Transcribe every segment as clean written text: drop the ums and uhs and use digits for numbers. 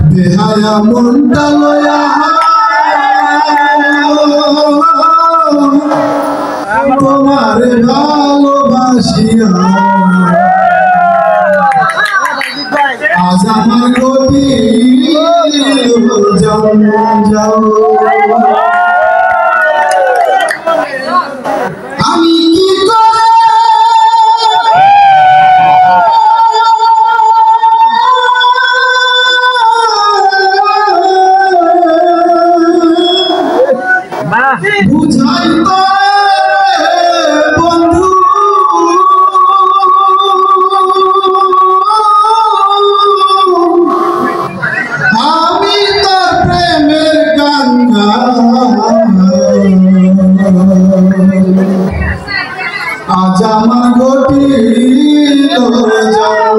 বেহায়া মনটা লয়া তোমার ভালোবাসিয়া আজ আমার গতি জঞ্জাল আমি কি বুঝাই বন্ধু আমি তোর প্রেমের গঙ্গা আজ আমার গতিল জঞ্জাল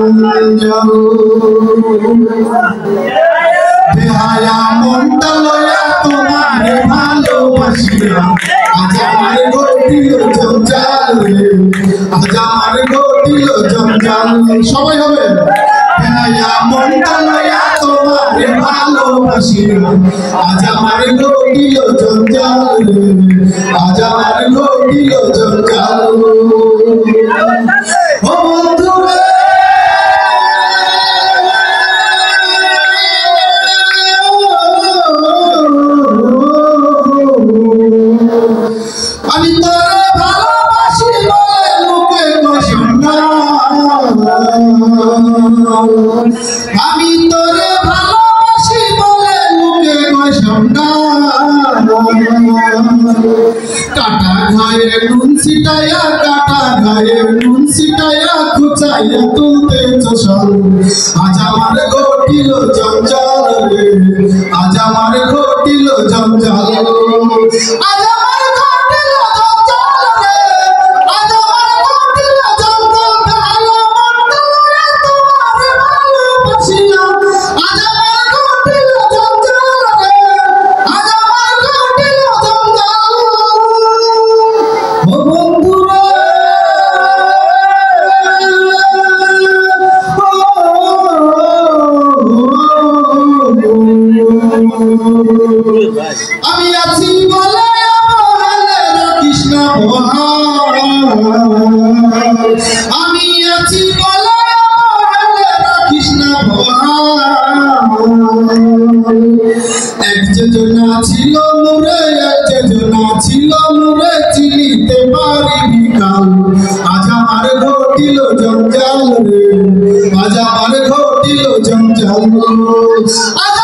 বেহায়া মনটা লয়া তোমার ভালোবাসিয়া আজ আমার গতিল জঞ্জাল আজ আমার গতিল জঞ্জাল সবাই হবে বেহায়া মনটা লয়া তোমার ভালোবাসিয়া আজ আমার গতিল জঞ্জাল আজ আমার গতিল জঞ্জাল ও বন্ধু আমি তোরে ভালোবাসি বলে লোকে কষনা আমি তোরে ভালোবাসি বলে লোকে কষনা কাটা ঘায়ে নুন ছিটাইয়া কাটা ঘায়ে নুন ছিটাইয়া খুচাইয়া তুলতে চষাল আজ আমার ঘটিল জঞ্জাল রে আজ আমার ঘটিল জঞ্জাল আজ আমার ঘটিল জঞ্জাল রে আজ আমার ঘটিল জঞ্জাল ভালো মন্দ রে তোমার ভালোবাসিয়া আজ আমার ঘটিল জঞ্জাল রে আজ আমার ঘটিল জঞ্জাল ও বন্ধু রে আমি আছি বলে কৃষ্ণ আমি আছি বলে কৃষ্ণ এক যোজনা ছিল মোরে এক যোজনা ছিল মোরে চিনিতে পারিবি কাল আজ আমার ঘটিল জঞ্জাল রে আজ আমার ঘটিল জঞ্জাল আজ